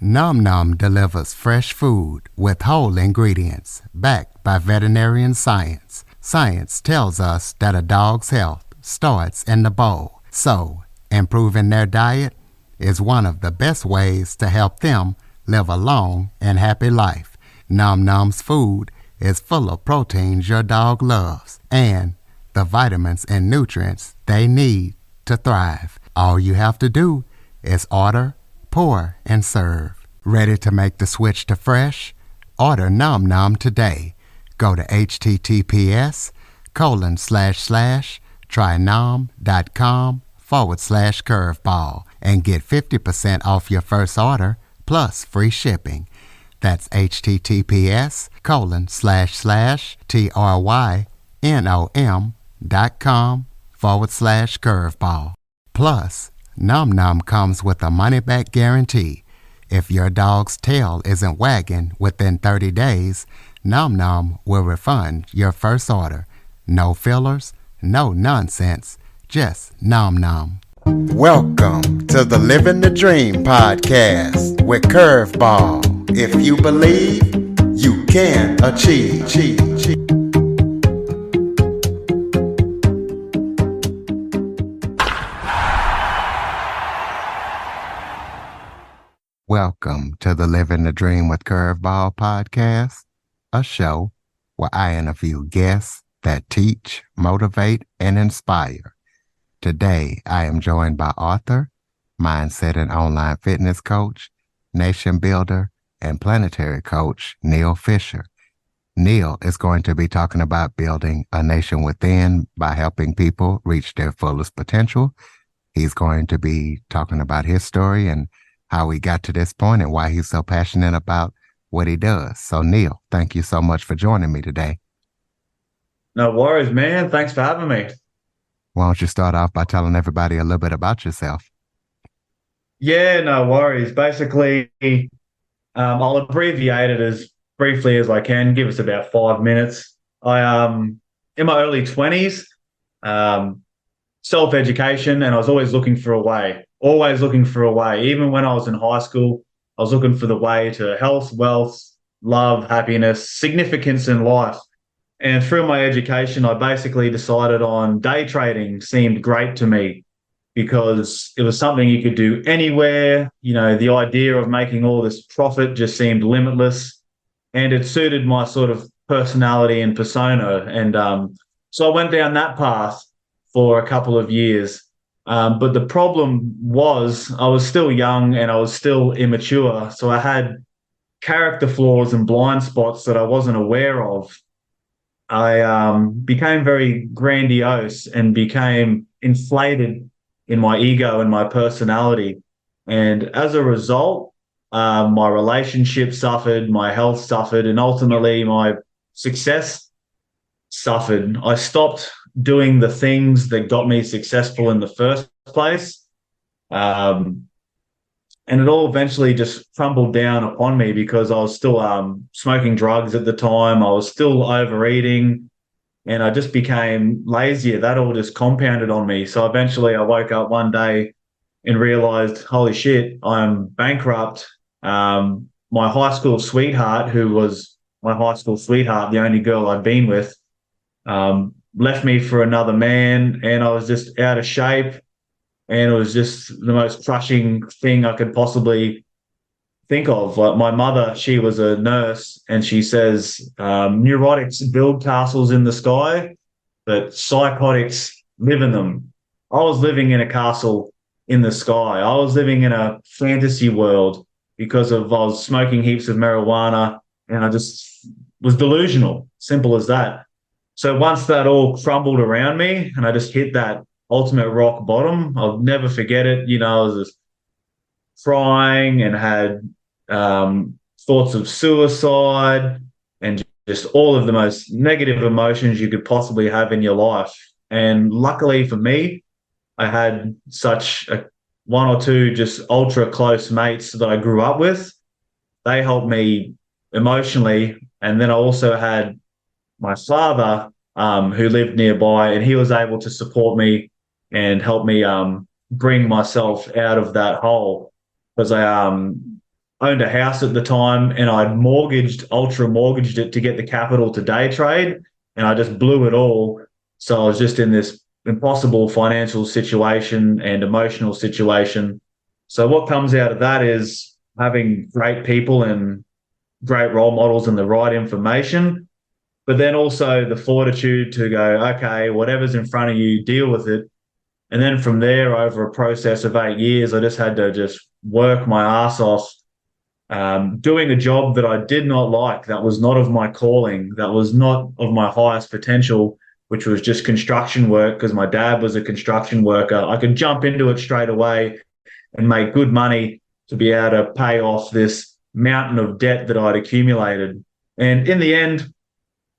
Nom Nom delivers fresh food with whole ingredients backed by veterinarian science. Science tells us that a dog's health starts in the bowl, so improving their diet is one of the best ways to help them live a long and happy life. Nom Nom's food is full of proteins your dog loves and the vitamins and nutrients they need to thrive. All you have to do is order, pour, and serve. Ready to make the switch to fresh? Order Nom Nom today. Go to https://trynom.com/curveball and get 50% off your first order plus free shipping. That's https://trynom.com/curveball. Plus, Nom Nom comes with a money-back guarantee. If your dog's tail isn't wagging within 30 days, Nom Nom will refund your first order. No fillers, no nonsense, just Nom Nom. Welcome to the Living the Dream podcast with Curveball. If you believe, you can achieve. Welcome to the Living the Dream with Curveball podcast, a show where I interview guests that teach, motivate, and inspire. Today, I am joined by author, mindset and online fitness coach, nation builder, and planetary coach, Neal Fisher. Neal is going to be talking about building a nation within by helping people reach their fullest potential. He's going to be talking about his story and how he got to this point and why he's so passionate about what he does. So, Neal, thank you so much for joining me today. No worries, man. Thanks for having me. Why don't you start off by telling everybody a little bit about yourself? Yeah, no worries. Basically, I'll abbreviate it as briefly as I can. Give us about 5 minutes. In my early 20s, self-education, and I was always looking for a way. Even when I was in high school, I was looking for the way to health, wealth, love, happiness, significance in life. And through my education, I basically decided on day trading seemed great to me because it was something you could do anywhere. You know, the idea of making all this profit just seemed limitless, and it suited my sort of personality and persona. And so I went down that path for a couple of years. But the problem was I was still young and I was still immature. So I had character flaws and blind spots that I wasn't aware of. I became very grandiose and became inflated in my ego and my personality. And as a result, my relationship suffered, my health suffered, and ultimately my success suffered. I stopped doing the things that got me successful in the first place. And it all eventually just crumbled down upon me because I was still smoking drugs at the time. I was still overeating and I just became lazier. That all just compounded on me. So eventually I woke up one day and realized, holy shit, I'm bankrupt. My high school sweetheart, who was my high school sweetheart, the only girl I'd been with, left me for another man, and I was just out of shape. And it was just the most crushing thing I could possibly think of. Like my mother, she was a nurse, and she says, neurotics build castles in the sky, but psychotics live in them. I was living in a castle in the sky. I was living in a fantasy world because I was smoking heaps of marijuana, and I just was delusional. Simple as that. So once that all crumbled around me and I just hit that ultimate rock bottom, I'll never forget it. You know, I was just crying and had thoughts of suicide and just all of the most negative emotions you could possibly have in your life. And luckily for me, I had such one or two just ultra close mates that I grew up with. They helped me emotionally. And then I also had my father who lived nearby, and he was able to support me and help me bring myself out of that hole, because I owned a house at the time, and I'd ultra mortgaged it to get the capital to day trade, and I just blew it all. So I was just in this impossible financial situation and emotional situation. So what comes out of that is having great people and great role models and the right information, but then also the fortitude to go, okay, whatever's in front of you, deal with it. And then from there, over a process of 8 years, I just had to just work my ass off, doing a job that I did not like, that was not of my calling, that was not of my highest potential, which was just construction work because my dad was a construction worker. I could jump into it straight away and make good money to be able to pay off this mountain of debt that I'd accumulated. And in the end,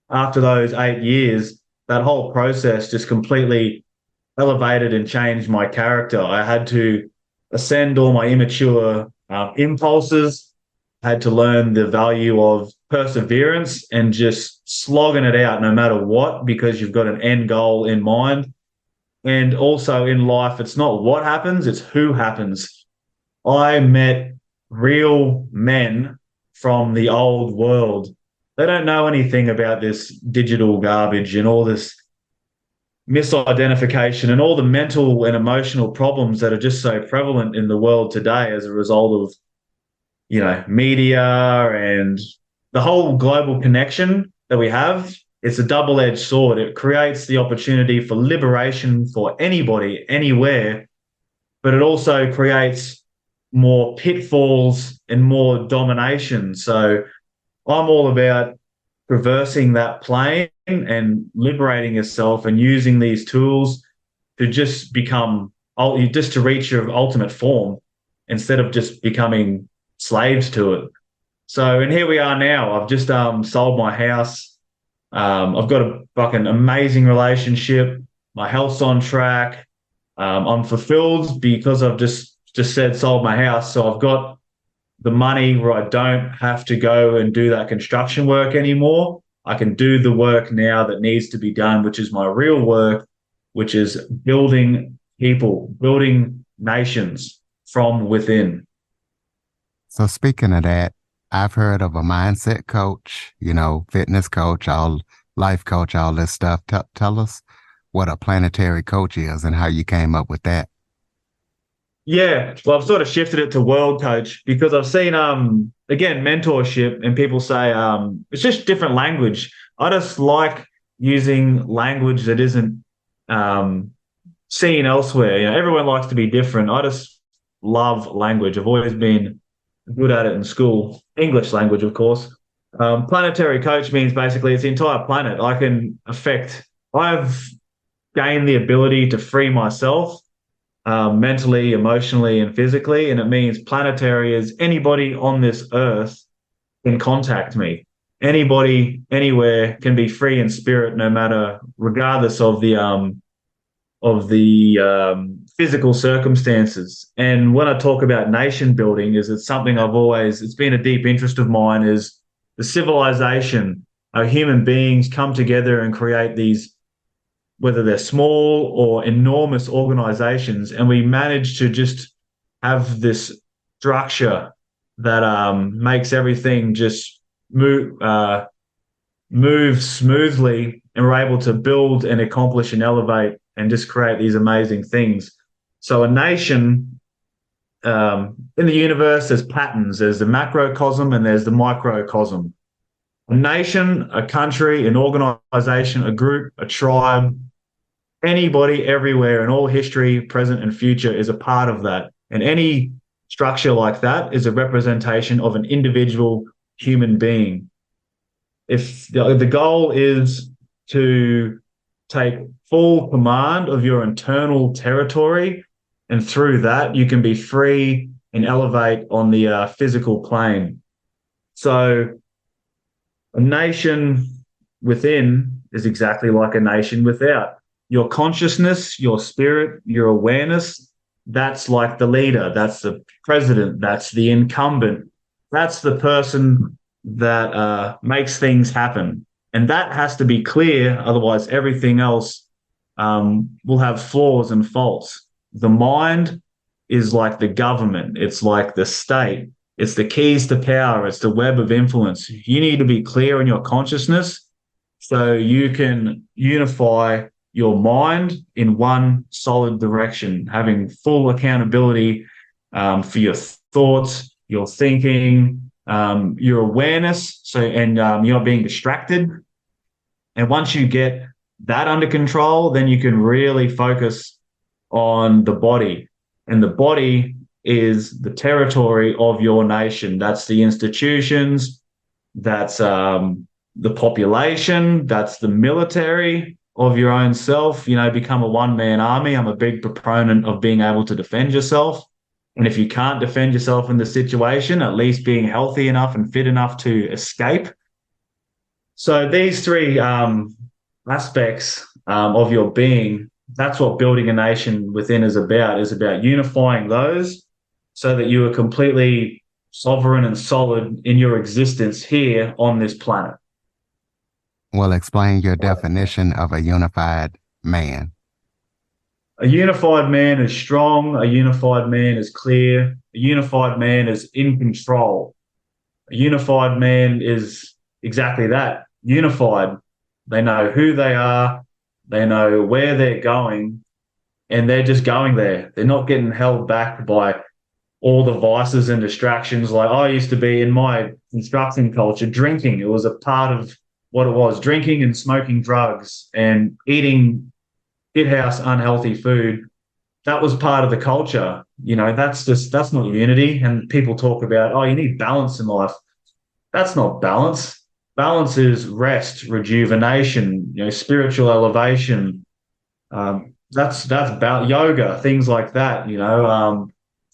after those 8 years, that whole process just completely elevated and changed my character. I had to ascend all my immature impulses, had to learn the value of perseverance and just slogging it out no matter what, because you've got an end goal in mind. And also in life, it's not what happens, it's who happens. I met real men from the old world. They don't know anything about this digital garbage and all this misidentification and all the mental and emotional problems that are just so prevalent in the world today as a result of, media and the whole global connection that we have. It's a double-edged sword. It creates the opportunity for liberation for anybody, anywhere, but it also creates more pitfalls and more domination. So I'm all about traversing that plane and liberating yourself and using these tools to just to reach your ultimate form instead of just becoming slaves to it. So, and here we are now. I've just sold my house. I've got a fucking amazing relationship. My health's on track. I'm fulfilled because I've just said sold my house. So I've got the money where I don't have to go and do that construction work anymore. I can do the work now that needs to be done, which is my real work, which is building people, building nations from within. So speaking of that, I've heard of a mindset coach, fitness coach, all life coach, all this stuff. Tell us what a planetary coach is and how you came up with that. Yeah, well, I've sort of shifted it to world coach because I've seen, again, mentorship, and people say it's just different language. I just like using language that isn't seen elsewhere. Everyone likes to be different. I just love language. I've always been good at it in school. English language, of course. Planetary coach means basically it's the entire planet. I've gained the ability to free myself mentally, emotionally, and physically. And it means planetary is anybody on this earth can contact me. Anybody, anywhere can be free in spirit, no matter, regardless of the physical circumstances. And when I talk about nation building, it's something it's been a deep interest of mine, is the civilization. Human beings come together and create these, whether they're small or enormous organizations, and we manage to just have this structure that makes everything just move smoothly, and we're able to build and accomplish and elevate and just create these amazing things. So a nation, in the universe, there's patterns. There's the macrocosm and there's the microcosm. A nation, a country, an organization, a group, a tribe, anybody everywhere in all history, present and future, is a part of that. And any structure like that is a representation of an individual human being. If the goal is to take full command of your internal territory, and through that you can be free and elevate on the physical plane. So a nation within is exactly like a nation without. Your consciousness, your spirit, your awareness, that's like the leader, that's the president, that's the incumbent, that's the person that makes things happen. And that has to be clear, otherwise everything else will have flaws and faults. The mind is like the government, it's like the state. It's the keys to power. It's the web of influence. You need to be clear in your consciousness so you can unify your mind in one solid direction, having full accountability for your thoughts, your thinking, your awareness. And you're not being distracted. And once you get that under control, then you can really focus on the body. And the body is the territory of your nation. That's the institutions, that's the population, that's the military of your own self. Become a one-man army. I'm a big proponent of being able to defend yourself. And if you can't defend yourself in the situation, at least being healthy enough and fit enough to escape. So these three aspects of your being, that's what building a nation within is about unifying those so that you are completely sovereign and solid in your existence here on this planet. Well, explain your definition of a unified man. A unified man is strong. A unified man is clear. A unified man is in control. A unified man is exactly that, unified. They know who they are. They know where they're going, and they're just going there. They're not getting held back by all the vices and distractions. Like I used to be in my construction culture, drinking. It was a part of what it was, drinking and smoking drugs and eating shithouse unhealthy food. That was part of the culture. That's not unity. And people talk about, oh, you need balance in life. That's not balance. Balance is rest, rejuvenation, spiritual elevation. That's about yoga, things like that.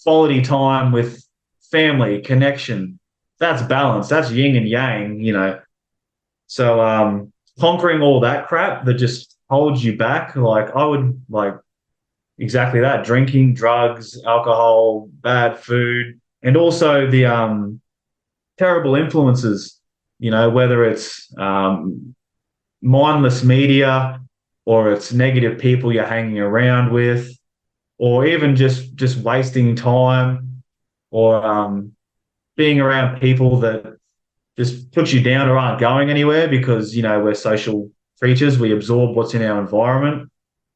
Quality time with family, connection. That's balance. That's yin and yang. So conquering all that crap that just holds you back, like I would like exactly that: drinking, drugs, alcohol, bad food, and also the terrible influences. Whether it's mindless media or it's negative people you're hanging around with, or even just wasting time, or being around people that just put you down or aren't going anywhere, because we're social creatures. We absorb what's in our environment.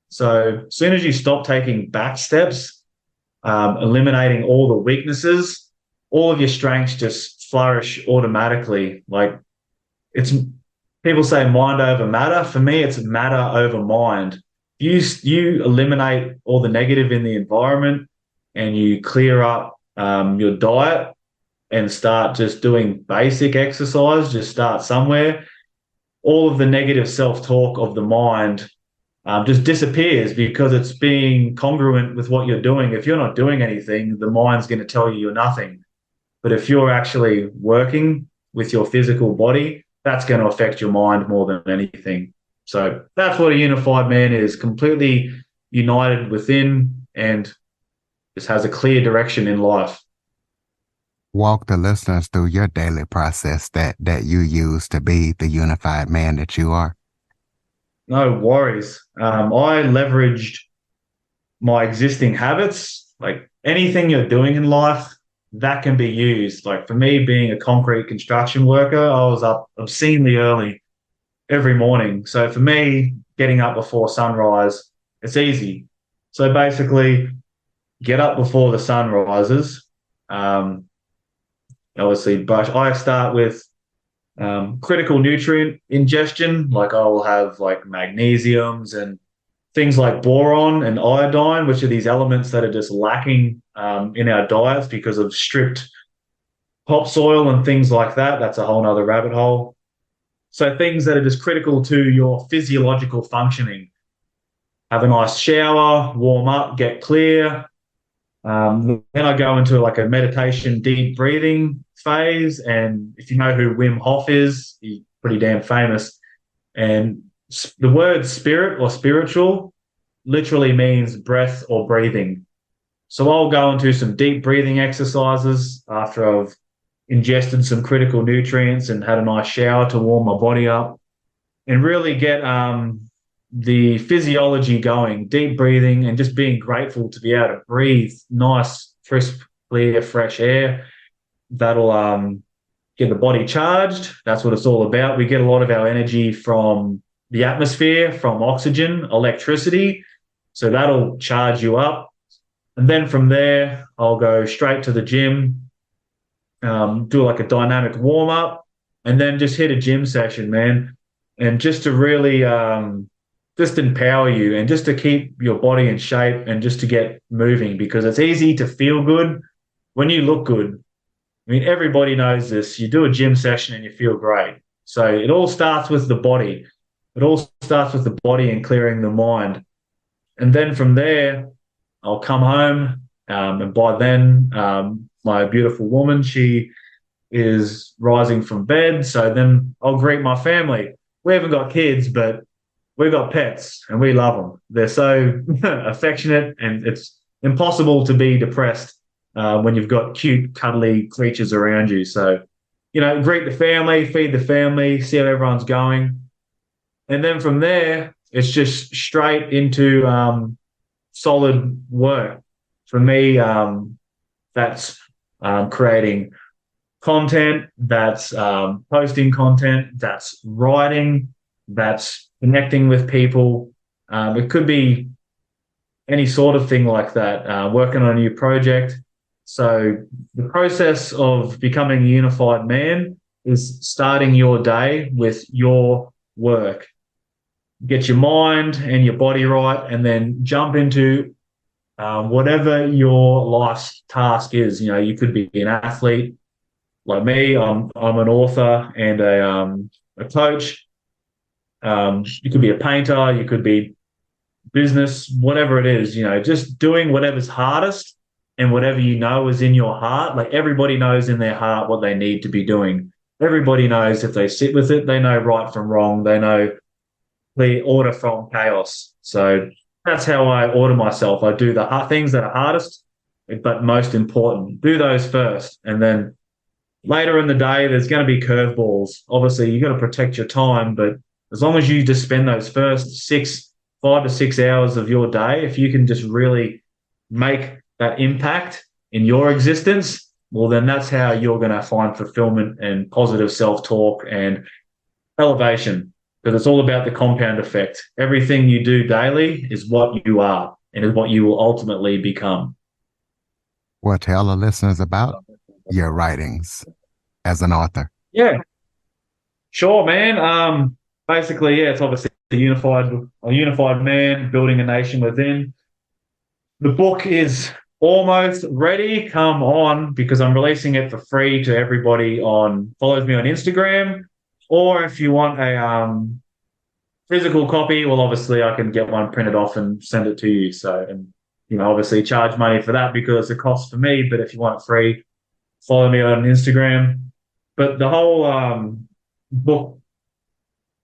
So as soon as you stop taking back steps, eliminating all the weaknesses, all of your strengths just flourish automatically. Like people say mind over matter. For me, it's matter over mind. You eliminate all the negative in the environment and you clear up your diet and start just doing basic exercise, just start somewhere, all of the negative self-talk of the mind just disappears because it's being congruent with what you're doing. If you're not doing anything, the mind's going to tell you you're nothing. But if you're actually working with your physical body, that's going to affect your mind more than anything. So that's what a unified man is, completely united within and just has a clear direction in life. Walk the listeners through your daily process that you use to be the unified man that you are. No worries. I leveraged my existing habits, like anything you're doing in life, that can be used. Like for me, being a concrete construction worker, I was up obscenely early every morning. So for me, getting up before sunrise, it's easy. So basically, get up before the sun rises. Obviously, but I start with critical nutrient ingestion. Like I will have like magnesiums and things like boron and iodine, which are these elements that are just lacking in our diets because of stripped topsoil and things like that. That's a whole nother rabbit hole. So things that are just critical to your physiological functioning. Have a nice shower, warm up, get clear. Then I go into like a meditation, deep breathing phase. And if you know who Wim Hof is, he's pretty damn famous. And the word spirit or spiritual literally means breath or breathing. So I'll go into some deep breathing exercises after I've ingested some critical nutrients and had a nice shower to warm my body up and really get the physiology going, deep breathing and just being grateful to be able to breathe nice, crisp, clear, fresh air. that'll get the body charged. That's what it's all about. We get a lot of our energy from the atmosphere, from oxygen, electricity. So that'll charge you up. And then from there, I'll go straight to the gym, do like a dynamic warm up, and then just hit a gym session, man. And just to really just empower you and just to keep your body in shape and just to get moving, because it's easy to feel good when you look good. I mean, everybody knows this. You do a gym session and you feel great. So it all starts with the body. It all starts with the body and clearing the mind. And then from there, I'll come home. And by then, my beautiful woman, she is rising from bed. So then I'll greet my family. We haven't got kids, but we've got pets and we love them. They're so affectionate, and it's impossible to be depressed when you've got cute, cuddly creatures around you. So, greet the family, feed the family, see how everyone's going. And then from there, it's just straight into solid work. For me, that's creating content, that's posting content, that's writing, that's connecting with people. It could be any sort of thing like that, working on a new project. So the process of becoming a unified man is starting your day with your work. Get your mind and your body right, and then jump into whatever your life's task is. You could be an athlete like me. I'm an author and a coach. You could be a painter. You could be business, whatever it is. Just doing whatever's hardest and whatever is in your heart. Like, everybody knows in their heart what they need to be doing. Everybody knows if they sit with it, they know right from wrong. They know the order from chaos. So that's how I order myself. I do the things that are hardest, but most important. Do those first. And then later in the day, there's going to be curveballs. Obviously, you've got to protect your time, but as long as you just spend those first 5 to 6 hours of your day, if you can just really make that impact in your existence, well, then that's how you're going to find fulfillment and positive self-talk and elevation. Because it's all about the compound effect. Everything you do daily is what you are and is what you will ultimately become. Well, tell the listeners about your writings as an author. Yeah, sure, man. Basically, it's obviously a unified man building a nation within. The book is almost ready. Come on, because I'm releasing it for free to everybody follows me on Instagram. Or if you want a physical copy, well, obviously I can get one printed off and send it to you. So, and obviously charge money for that because it's a cost for me. But if you want it free, follow me on Instagram. But the whole book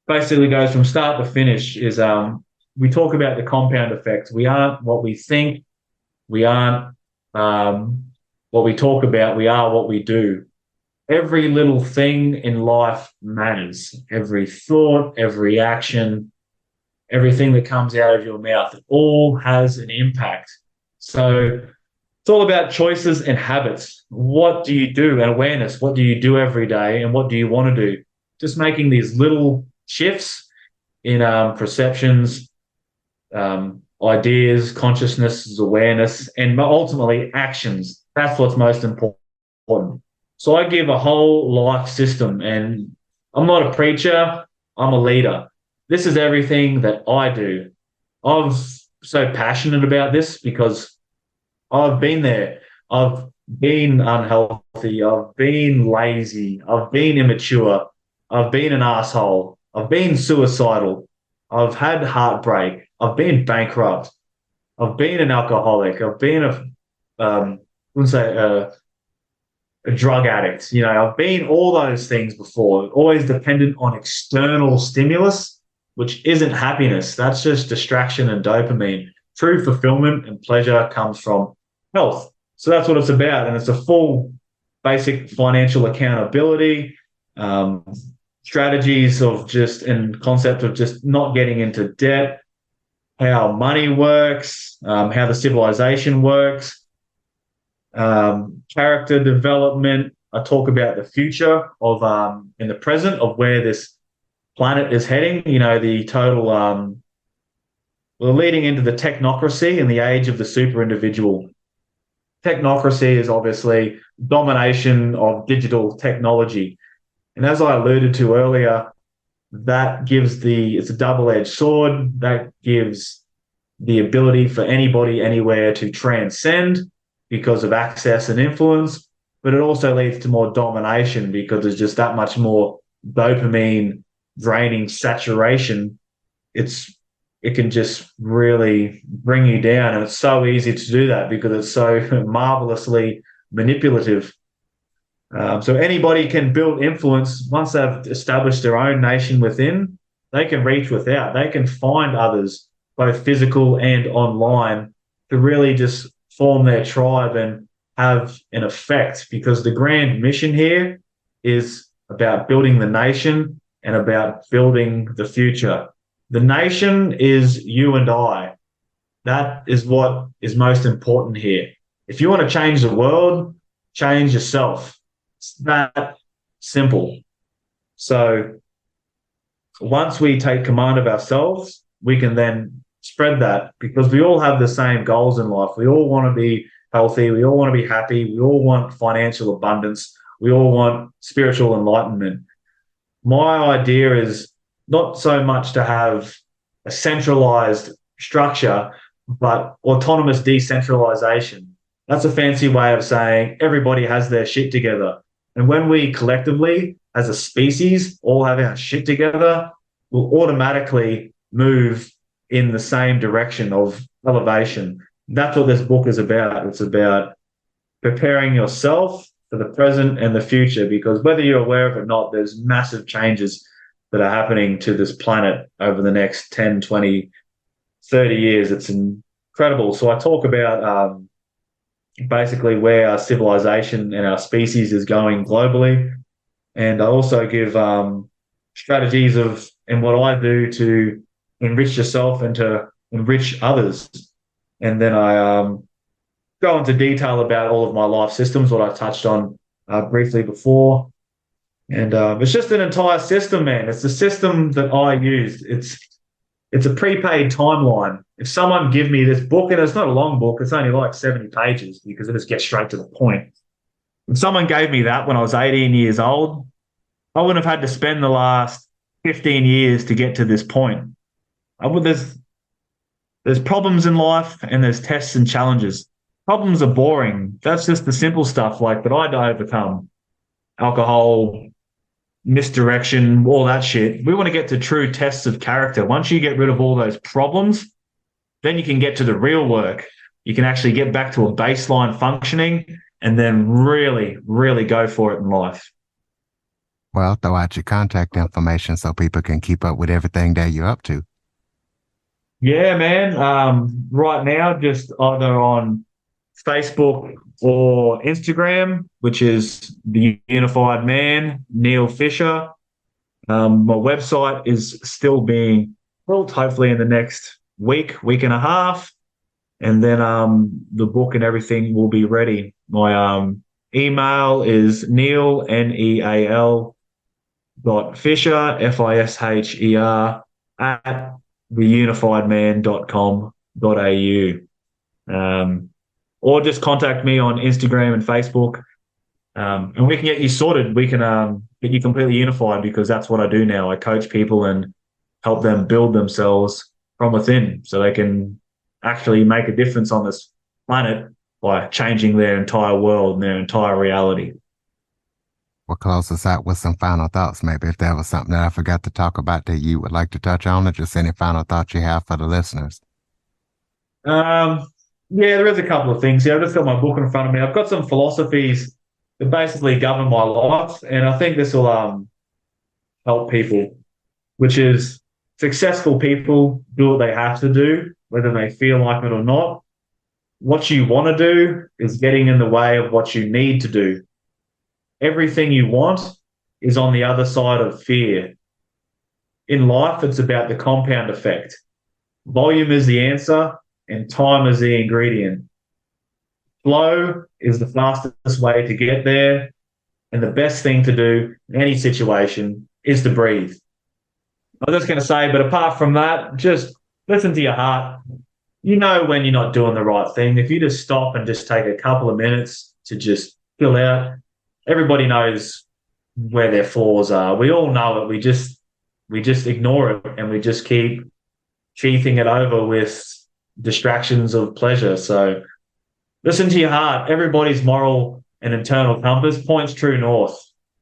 basically goes from start to finish. Is we talk about the compound effect. We aren't what we think. We aren't what we talk about. We are what we do. Every little thing in life matters. Every thought, every action, everything that comes out of your mouth, it all has an impact. So it's all about choices and habits. What do you do? And awareness. What do you do every day? And what do you want to do? Just making these little shifts in perceptions, ideas, consciousness, awareness, and ultimately actions. That's what's most important. So I give a whole life system, and I'm not a preacher, I'm a leader. This is everything that I do. I'm so passionate about this because I've been there. I've been unhealthy. I've been lazy. I've been immature. I've been an asshole. I've been suicidal. I've had heartbreak. I've been bankrupt. I've been an alcoholic. I've been a drug addict. I've been all those things before, always dependent on external stimulus, which isn't happiness. That's just distraction and dopamine. True fulfillment and pleasure comes from health. So that's what it's about. And it's a full basic financial accountability, strategies of and concept of just not getting into debt, how money works, how the civilization works, character development, I talk about the future of in the present of where this planet is heading. The total we're leading into the technocracy and the age of the super individual. Technocracy is obviously domination of digital technology. And as I alluded to earlier, it's a double-edged sword that gives the ability for anybody anywhere to transcend because of access and influence, but it also leads to more domination because there's just that much more dopamine draining saturation. It can just really bring you down, and it's so easy to do that because it's so marvelously manipulative. So anybody can build influence once they've established their own nation within. They can reach without. They can find others, both physical and online, to really just form their tribe and have an effect. Because the grand mission here is about building the nation and about building the future. The nation is you and I. That is what is most important here. If you want to change the world, change yourself. It's that simple. So once we take command of ourselves, we can then spread that because we all have the same goals in life. We all want to be healthy. We all want to be happy. We all want financial abundance. We all want spiritual enlightenment. My idea is not so much to have a centralized structure, but autonomous decentralization. That's a fancy way of saying everybody has their shit together. And when we collectively, as a species, all have our shit together, we'll automatically move in the same direction of elevation. That's what this book is about. It's about preparing yourself for the present and the future, because whether you're aware of it or not, there's massive changes that are happening to this planet over the next 10, 20, 30 years. It's incredible. So I talk about basically where our civilization and our species is going globally. And I also give strategies and what I do to enrich yourself and to enrich others. And then I go into detail about all of my life systems, what I touched on briefly before. And it's just an entire system, man. It's the system that I use. It's a prepaid timeline. If someone give me this book, and it's not a long book, it's only like 70 pages because it just gets straight to the point. If someone gave me that when I was 18 years old, I wouldn't have had to spend the last 15 years to get to this point. There's problems in life and there's tests and challenges. Problems are boring. That's just the simple stuff like that I'd overcome. Alcohol, misdirection, all that shit. We want to get to true tests of character. Once you get rid of all those problems, then you can get to the real work. You can actually get back to a baseline functioning and then really, really go for it in life. Well, throw out your contact information so people can keep up with everything that you're up to. Yeah, man. Right now, just either on Facebook or Instagram, which is the Unified Man, Neal Fisher. My website is still being built, hopefully in the next week and a half. And then the book and everything will be ready. My email is Neal, Neal, .Fisher, Fisher, at theunifiedman.com.au. Or just contact me on Instagram and Facebook, and we can get you sorted. We can get you completely unified because that's what I do now. I coach people and help them build themselves from within so they can actually make a difference on this planet by changing their entire world and their entire reality. We'll close us out with some final thoughts. Maybe if there was something that I forgot to talk about that you would like to touch on, or just any final thoughts you have for the listeners. Yeah, there is a couple of things here. I've just got my book in front of me. I've got some philosophies that basically govern my life, and I think this will help people, which is successful people do what they have to do, whether they feel like it or not. What you want to do is getting in the way of what you need to do. Everything you want is on the other side of fear. In life, it's about the compound effect. Volume is the answer, and time is the ingredient. Flow is the fastest way to get there. And the best thing to do in any situation is to breathe. I was just going to say, but apart from that, just listen to your heart. You know when you're not doing the right thing. If you just stop and just take a couple of minutes to just fill out, everybody knows where their flaws are. We all know it. We just ignore it and we just keep sheathing it over with distractions of pleasure. So listen to your heart. Everybody's moral and internal compass points true north.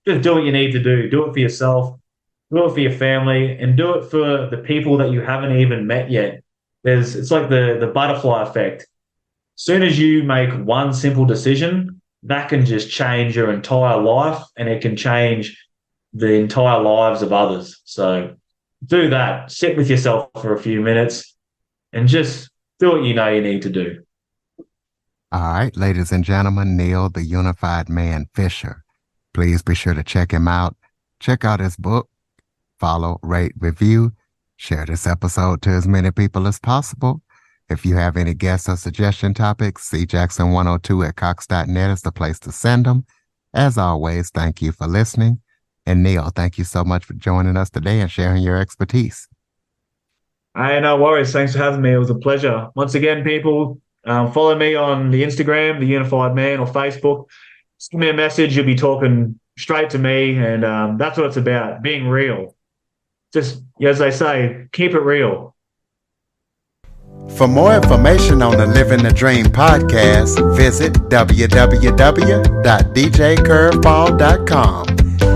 Just do what you need to do. Do it for yourself, do it for your family, and do it for the people that you haven't even met yet. It's like the butterfly effect. As soon as you make one simple decision, that can just change your entire life, and it can change the entire lives of others. So do that. Sit with yourself for a few minutes and just do what you know you need to do. All right, ladies and gentlemen, Neal, the Unified Man Fisher. Please be sure to check him out. Check out his book, follow, rate, review, share this episode to as many people as possible. If you have any guests or suggestion topics, cjackson102@cox.net is the place to send them. As always, thank you for listening. And Neal, thank you so much for joining us today and sharing your expertise. Hey, no worries. Thanks for having me. It was a pleasure. Once again, people, follow me on the Instagram, the Unified Man, or Facebook. Just give me a message. You'll be talking straight to me, and that's what it's about, being real. Just, as they say, keep it real. For more information on the Living the Dream podcast, visit www.djcurveball.com.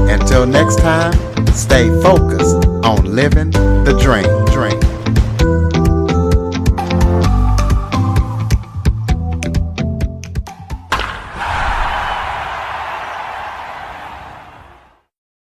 Until next time, stay focused on living the dream.